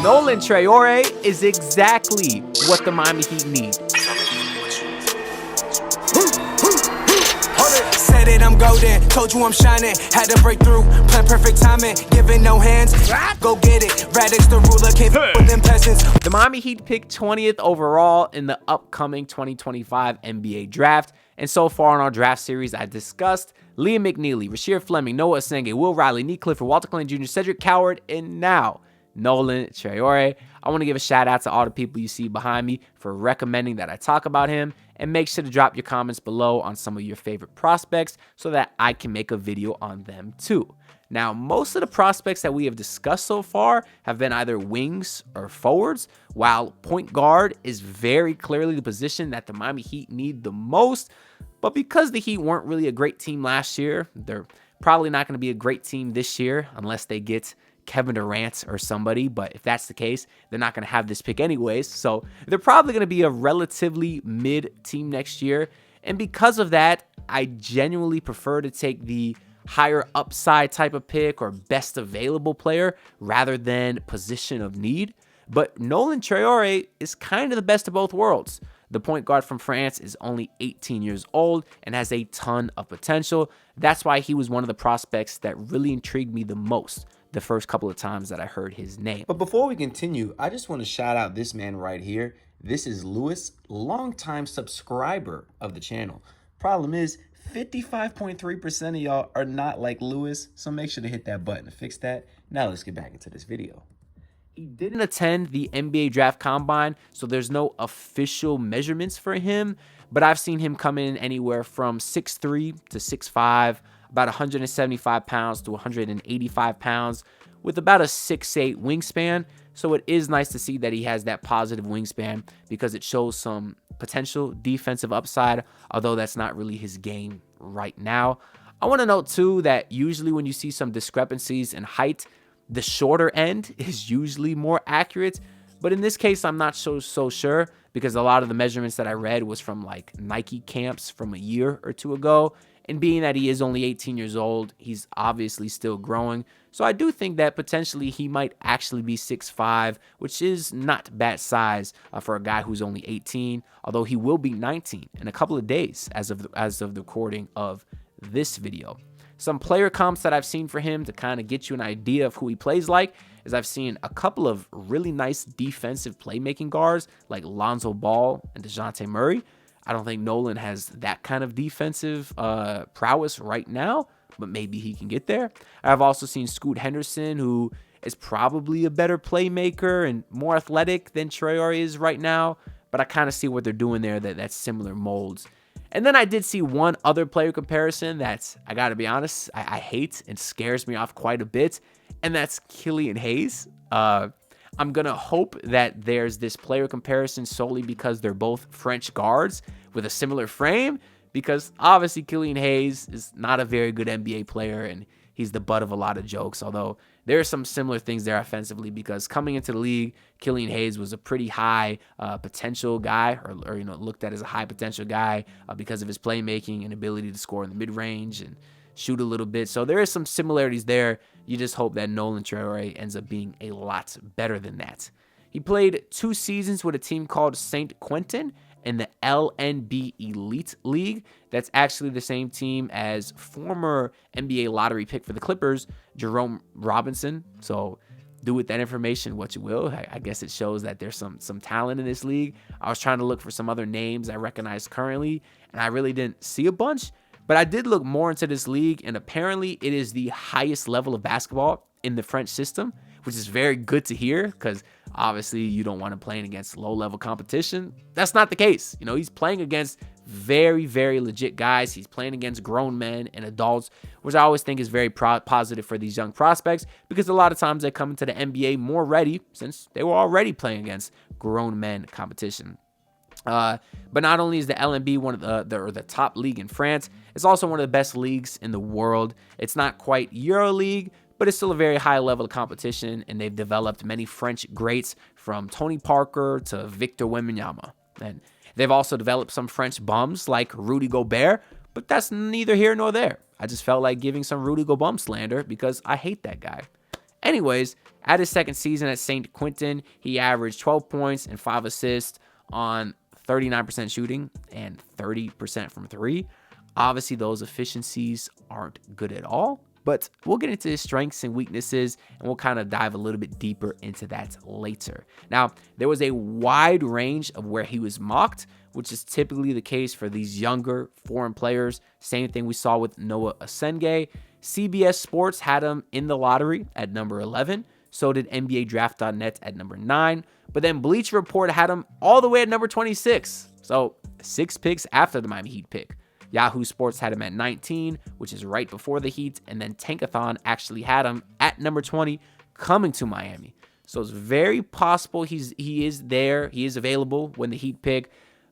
Nolan Traore is exactly what the Miami Heat need. Said it, I'm golden. Told you I'm shining. Had to break through. Plan perfect timing. Giving no hands. Go get it. Radix the ruler. Can't with them peasants. The Miami Heat picked 20th overall in the upcoming 2025 NBA draft. And so far in our draft series, I discussed Liam McNeely, Rasheed Fleming, Noah Asenge, Will Riley, Nick Clifford, Walter Clayton Jr., Cedric Coward, and now Nolan Traore. I want to give a shout out to all the people you see behind me for recommending that I talk about him, and make sure to drop your comments below on some of your favorite prospects so that I can make a video on them too. Now, most of the prospects that we have discussed so far have been either wings or forwards, while point guard is very clearly the position that the Miami Heat need the most. But because the Heat weren't really a great team last year, they're probably not going to be a great team this year unless they get Kevin Durant or somebody. But if that's the case, they're not going to have this pick anyways. So they're probably going to be a relatively mid team next year. And because of that, I genuinely prefer to take the higher upside type of pick or best available player rather than position of need. But Nolan Traore is kind of the best of both worlds. The point guard from France is only 18 years old and has a ton of potential. That's why he was one of the prospects that really intrigued me the most the first couple of times that I heard his name. But before we continue, I just want to shout out this man right here. This is Lewis, longtime subscriber of the channel. Problem is, 55.3% of y'all are not like Lewis, so make sure to hit that button to fix that. Now let's get back into this video. He didn't attend the NBA Draft Combine, so there's no official measurements for him, but I've seen him come in anywhere from 6'3 to 6'5", about 175 pounds to 185 pounds, with about a 6'8 wingspan. So it is nice to see that he has that positive wingspan because it shows some potential defensive upside, although that's not really his game right now. I want to note too that usually when you see some discrepancies in height, the shorter end is usually more accurate. But in this case, I'm not so sure because a lot of the measurements that I read was from like Nike camps from a year or two ago. And being that he is only 18 years old, he's obviously still growing. So I do think that potentially he might actually be 6'5", which is not bad size for a guy who's only 18, although he will be 19 in a couple of days as of the recording of this video. Some player comps that I've seen for him to kind of get you an idea of who he plays like is I've seen a couple of really nice defensive playmaking guards like Lonzo Ball and DeJounte Murray. I don't think Nolan has that kind of defensive prowess right now, but maybe he can get there. I've also seen Scoot Henderson, who is probably a better playmaker and more athletic than Traore is right now, but I kind of see what they're doing there, that's similar molds. And then I did see one other player comparison that, I got to be honest, I hate and scares me off quite a bit, and that's Killian Hayes. I'm going to hope that there's this player comparison solely because they're both French guards with a similar frame, because obviously Killian Hayes is not a very good NBA player and he's the butt of a lot of jokes, although there are some similar things there offensively because coming into the league, Killian Hayes was a pretty high potential guy or looked at as a high potential guy because of his playmaking and ability to score in the mid-range and shoot a little bit. So there is some similarities there. You just hope that Nolan Traore ends up being a lot better than that. He played 2 seasons with a team called St. Quentin in the LNB Elite League. That's actually the same team as former NBA lottery pick for the Clippers, Jerome Robinson. So do with that information what you will. I guess it shows that there's some talent in this league. I was trying to look for some other names I recognize currently, and I really didn't see a bunch. But I did look more into this league, and apparently it is the highest level of basketball in the French system, which is very good to hear because obviously you don't want to play against low-level competition. That's not the case. He's playing against very, very legit guys. He's playing against grown men and adults, which I always think is very positive for these young prospects because a lot of times they come into the NBA more ready since they were already playing against grown men competition. But not only is the LNB one of the top league in France, it's also one of the best leagues in the world. It's not quite EuroLeague, but it's still a very high level of competition, and they've developed many French greats from Tony Parker to Victor Wembanyama. And they've also developed some French bums like Rudy Gobert, but that's neither here nor there. I just felt like giving some Rudy Gobert slander because I hate that guy. Anyways, at his second season at St. Quentin, he averaged 12 points and 5 assists on 39% shooting and 30% from three. Obviously, those efficiencies aren't good at all, but we'll get into his strengths and weaknesses, and we'll kind of dive a little bit deeper into that later. Now, there was a wide range of where he was mocked, which is typically the case for these younger foreign players. Same thing we saw with Noah Asenge. CBS Sports had him in the lottery at number 11. So did NBADraft.net at number 9. But then Bleacher Report had him all the way at number 26. So 6 picks after the Miami Heat pick. Yahoo Sports had him at 19, which is right before the Heat. And then Tankathon actually had him at number 20 coming to Miami. So it's very possible he is there. He is available when the Heat pick.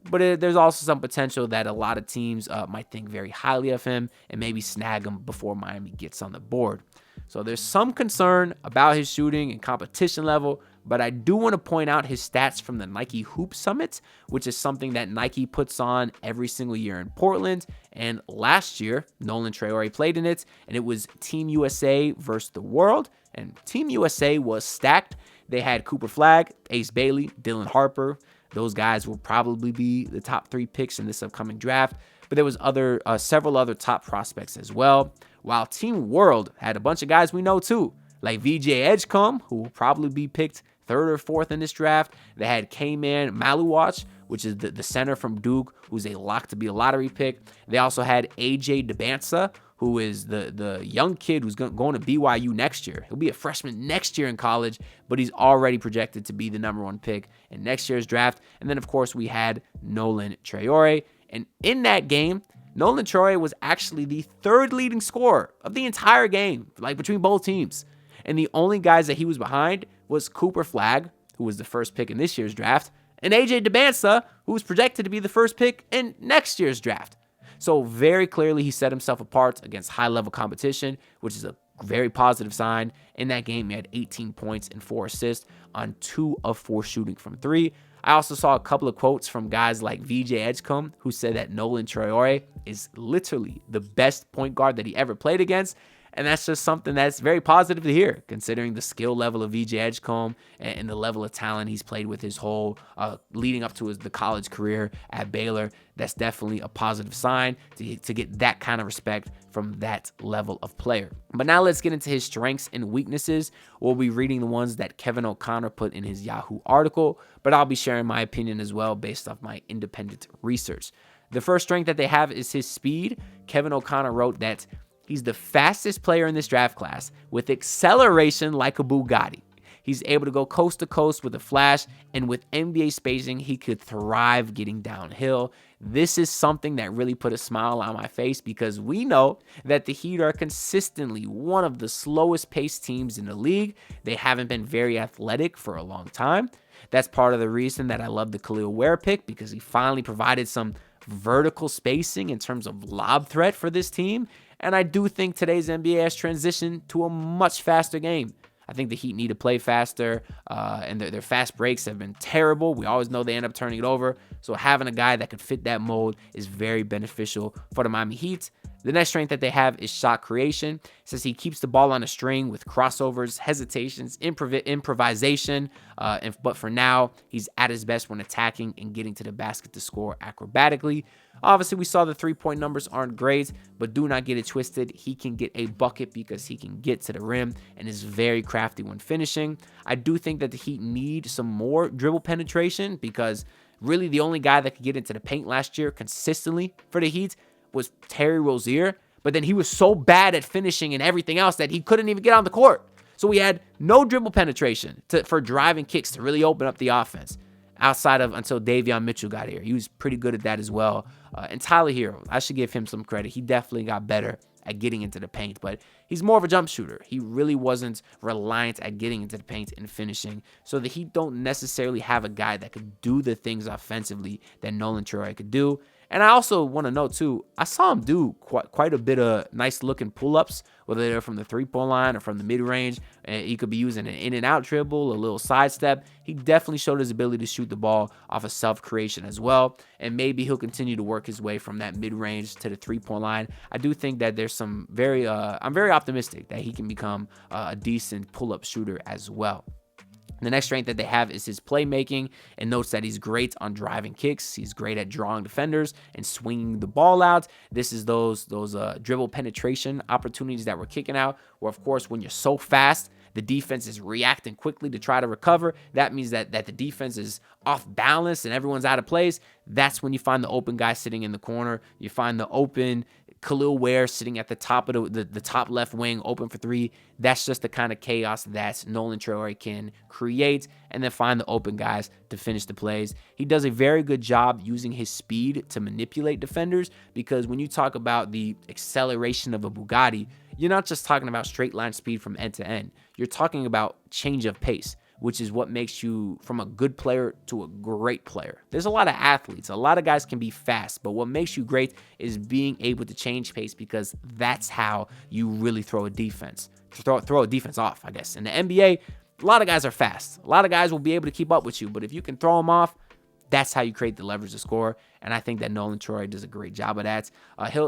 But there's also some potential that a lot of teams might think very highly of him and maybe snag him before Miami gets on the board. So there's some concern about his shooting and competition level, but I do want to point out his stats from the Nike Hoop Summit, which is something that Nike puts on every single year in Portland. And last year, Nolan Traore played in it, and it was Team USA versus the world. And Team USA was stacked. They had Cooper Flagg, Ace Bailey, Dylan Harper. Those guys will probably be the top 3 picks in this upcoming draft. But there was several other top prospects as well. While Team World had a bunch of guys we know too, like VJ Edgecombe, who will probably be picked 3rd or 4th in this draft. They had K-Man Maluwach, which is the center from Duke, who's a lock to be a lottery pick. They also had AJ DeBansa, who is the young kid who's going to BYU next year. He'll be a freshman next year in college, but he's already projected to be the number 1 pick in next year's draft. And then, of course, we had Nolan Traore. And in that game, Nolan Traore was actually the 3rd leading scorer of the entire game, like between both teams. And the only guys that he was behind was Cooper Flagg, who was the 1st pick in this year's draft, and AJ DeBansa, who was projected to be the 1st pick in next year's draft. So very clearly he set himself apart against high-level competition, which is a very positive sign. In that game, he had 18 points and 4 assists on 2 of 4 shooting from 3. I also saw a couple of quotes from guys like VJ Edgecombe, who said that Nolan Traore is literally the best point guard that he ever played against. And that's just something that's very positive to hear, considering the skill level of VJ Edgecombe and the level of talent he's played with his whole leading up to the college career at Baylor. That's definitely a positive sign to get that kind of respect from that level of player. But now let's get into his strengths and weaknesses. We'll be reading the ones that Kevin O'Connor put in his Yahoo article, but I'll be sharing my opinion as well based off my independent research. The first strength that they have is his speed. Kevin O'Connor wrote that he's the fastest player in this draft class with acceleration like a Bugatti. He's able to go coast to coast with a flash, and with NBA spacing, he could thrive getting downhill. This is something that really put a smile on my face because we know that the Heat are consistently one of the slowest paced teams in the league. They haven't been very athletic for a long time. That's part of the reason that I love the Khalil Ware pick, because he finally provided some vertical spacing in terms of lob threat for this team. And I do think today's NBA has transitioned to a much faster game. I think the Heat need to play faster, and their fast breaks have been terrible. We always know they end up turning it over. So having a guy that could fit that mold is very beneficial for the Miami Heat. The next strength that they have is shot creation. It says he keeps the ball on a string with crossovers, hesitations, improvisation. But for now, he's at his best when attacking and getting to the basket to score acrobatically. Obviously, we saw the 3-point numbers aren't great, but do not get it twisted. He can get a bucket because he can get to the rim and is very crafty when finishing. I do think that the Heat need some more dribble penetration, because really the only guy that could get into the paint last year consistently for the Heat was Terry Rozier, but then he was so bad at finishing and everything else that he couldn't even get on the court. So we had no dribble penetration for driving kicks to really open up the offense outside of until Davion Mitchell got here. He was pretty good at that as well. And Tyler Hero, I should give him some credit. He definitely got better at getting into the paint, but he's more of a jump shooter. He really wasn't reliant at getting into the paint and finishing. So the Heat don't necessarily have a guy that could do the things offensively that Nolan Traore could do. And I also want to note too, I saw him do quite a bit of nice looking pull-ups, whether they're from the 3-point line or from the mid-range. And he could be using an in and out dribble, a little sidestep. He definitely showed his ability to shoot the ball off of self-creation as well. And maybe he'll continue to work his way from that mid-range to the 3-point line. I do think that there's some I'm very optimistic that he can become a decent pull-up shooter as well. The next strength that they have is his playmaking, and notes that he's great on driving kicks. He's great at drawing defenders and swinging the ball out. This is those dribble penetration opportunities that we're kicking out, where, of course, when you're so fast, the defense is reacting quickly to try to recover. That means that the defense is off balance and everyone's out of place. That's when you find the open guy sitting in the corner. You find the open Khalil Ware sitting at the top of the top left wing, open for three. That's just the kind of chaos that Nolan Traoré can create, and then find the open guys to finish the plays. He does a very good job using his speed to manipulate defenders, because when you talk about the acceleration of a Bugatti, you're not just talking about straight line speed from end to end. You're talking about change of pace, which is what makes you from a good player to a great player. There's a lot of athletes. A lot of guys can be fast, but what makes you great is being able to change pace, because that's how you really throw a defense. Throw a defense off, I guess. In the NBA, a lot of guys are fast. A lot of guys will be able to keep up with you, but if you can throw them off, that's how you create the leverage to score, and I think that Nolan Traoré does a great job of that.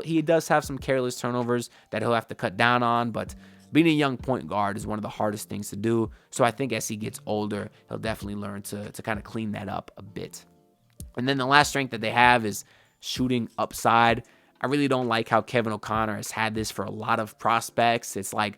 He does have some careless turnovers that he'll have to cut down on, but being a young point guard is one of the hardest things to do. So I think as he gets older, he'll definitely learn to kind of clean that up a bit. And then the last strength that they have is shooting upside. I really don't like how Kevin O'Connor has had this for a lot of prospects. It's like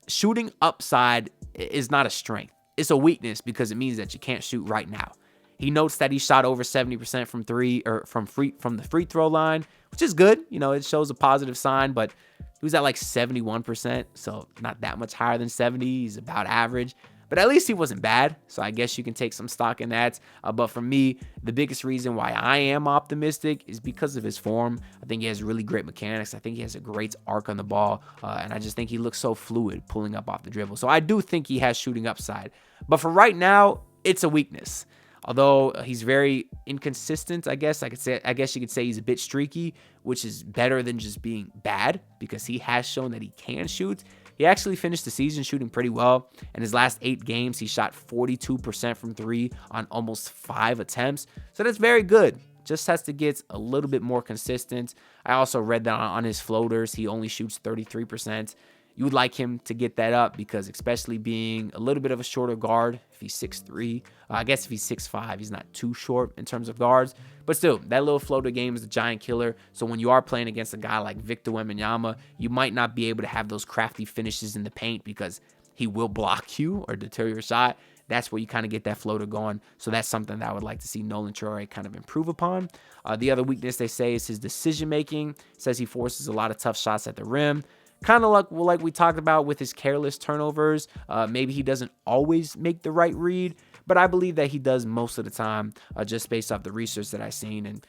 shooting upside is not a strength. It's a weakness, because it means that you can't shoot right now. He notes that he shot over 70% from the free throw line, which is good. It shows a positive sign, but he was at like 71%, so not that much higher than 70. He's about average, but at least he wasn't bad. So I guess you can take some stock in that. But for me, the biggest reason why I am optimistic is because of his form. I think he has really great mechanics. I think he has a great arc on the ball, and I just think he looks so fluid pulling up off the dribble. So I do think he has shooting upside, but for right now, it's a weakness. Although he's very inconsistent, I guess you could say he's a bit streaky, which is better than just being bad, because he has shown that he can shoot. He actually finished the season shooting pretty well. In his last 8 games, he shot 42% from 3 on almost 5 attempts. So that's very good. Just has to get a little bit more consistent. I also read that on his floaters, he only shoots 33%. You would like him to get that up, because especially being a little bit of a shorter guard, if he's 6'3", I guess if he's 6'5", he's not too short in terms of guards. But still, that little floater game is a giant killer. So when you are playing against a guy like Victor Wembanyama, you might not be able to have those crafty finishes in the paint, because he will block you or deter your shot. That's where you kind of get that floater going. So that's something that I would like to see Nolan Traoré kind of improve upon. The other weakness they say is his decision-making. Says he forces a lot of tough shots at the rim. Kind of like we talked about with his careless turnovers. Maybe he doesn't always make the right read, but I believe that he does most of the time, just based off the research that I've seen. And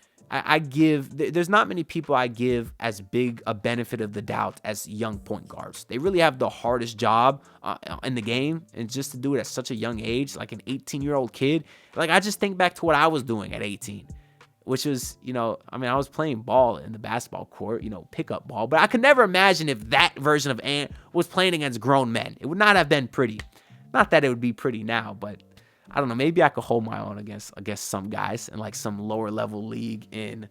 there's not many people I give as big a benefit of the doubt as young point guards. They really have the hardest job in the game, and just to do it at such a young age, like an 18-year-old kid. Like, I just think back to what I was doing at 18. Which was, I was playing ball in the basketball court, pickup ball. But I could never imagine if that version of Ant was playing against grown men. It would not have been pretty. Not that it would be pretty now, but I don't know. Maybe I could hold my own against some guys in like some lower level league in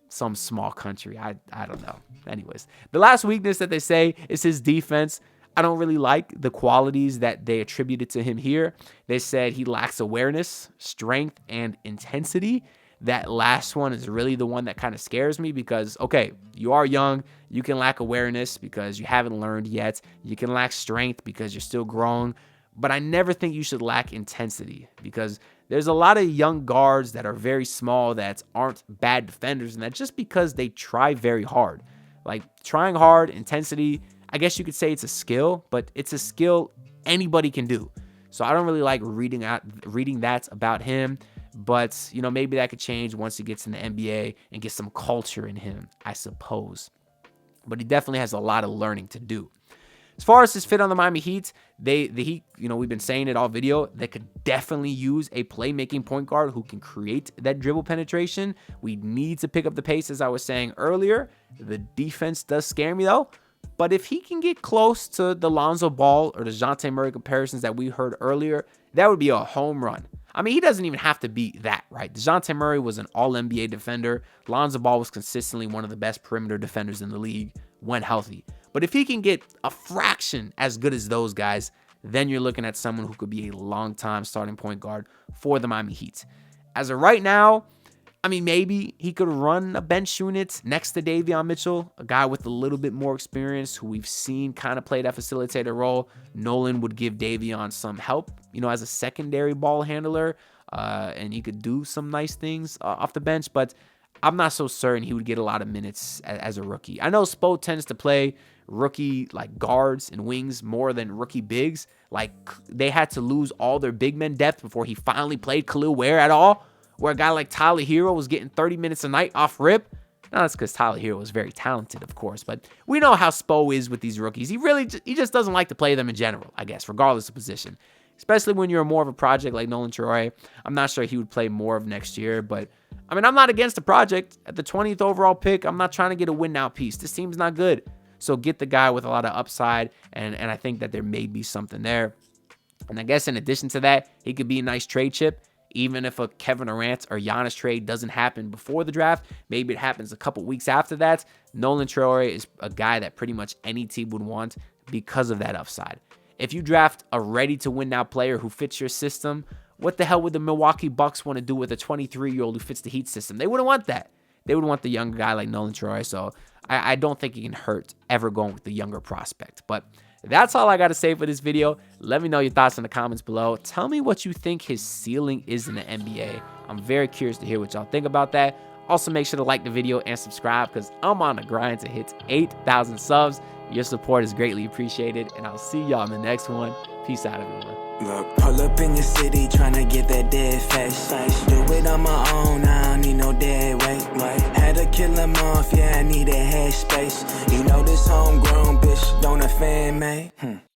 some small country. I don't know. Anyways, the last weakness that they say is his defense. I don't really like the qualities that they attributed to him here. They said he lacks awareness, strength, and intensity. That last one is really the one that kind of scares me, because, okay, you are young. You can lack awareness because you haven't learned yet. You can lack strength because you're still growing. But I never think you should lack intensity, because there's a lot of young guards that are very small that aren't bad defenders, and that's just because they try very hard. Like, trying hard, intensity, I guess you could say it's a skill, but it's a skill anybody can do. So I don't really like reading that about him. But, maybe that could change once he gets in the NBA and get some culture in him, I suppose. But he definitely has a lot of learning to do. As far as his fit on the Miami Heat, the Heat, we've been saying it all video, they could definitely use a playmaking point guard who can create that dribble penetration. We need to pick up the pace, as I was saying earlier. The defense does scare me, though. But if he can get close to the Lonzo Ball or the DeJounte Murray comparisons that we heard earlier, that would be a home run. I mean, he doesn't even have to be that, right? DeJounte Murray was an all-NBA defender. Lonzo Ball was consistently one of the best perimeter defenders in the league when healthy. But if he can get a fraction as good as those guys, then you're looking at someone who could be a long-time starting point guard for the Miami Heat. As of right now, I mean, maybe he could run a bench unit next to Davion Mitchell, a guy with a little bit more experience who we've seen kind of play that facilitator role. Nolan would give Davion some help, as a secondary ball handler, and he could do some nice things off the bench, but I'm not so certain he would get a lot of minutes as a rookie. I know Spo tends to play rookie like guards and wings more than rookie bigs. Like, they had to lose all their big men depth before he finally played Khalil Ware at all, where a guy like Tyler Hero was getting 30 minutes a night off rip. Now, that's because Tyler Hero was very talented, of course, but we know how Spo is with these rookies. He just doesn't like to play them in general, I guess, regardless of position. Especially when you're more of a project like Nolan Traoré. I'm not sure he would play more of next year, but I mean, I'm not against the project. At the 20th overall pick, I'm not trying to get a win now piece. This team's not good. So get the guy with a lot of upside, and I think that there may be something there. And I guess in addition to that, he could be a nice trade chip. Even if a Kevin Durant or Giannis trade doesn't happen before the draft, maybe it happens a couple weeks after that. Nolan Traore is a guy that pretty much any team would want because of that upside. If you draft a ready-to-win-now player who fits your system, what the hell would the Milwaukee Bucks want to do with a 23-year-old who fits the Heat system? They wouldn't want that. They would want the younger guy like Nolan Traore, so I don't think it can hurt ever going with the younger prospect. But that's all I got to say for this video. Let me know your thoughts in the comments below. Tell me what you think his ceiling is in the NBA. I'm very curious to hear what y'all think about that. Also, make sure to like the video and subscribe because I'm on the grind to hit 8,000 subs. Your support is greatly appreciated, and I'll see y'all in the next one. Peace out, everyone. Look, pull up in your city tryna get that dead face. Do it on my own, I don't need no dead weight. Had to kill him off, yeah, I need a head space. You know this homegrown bitch don't offend me.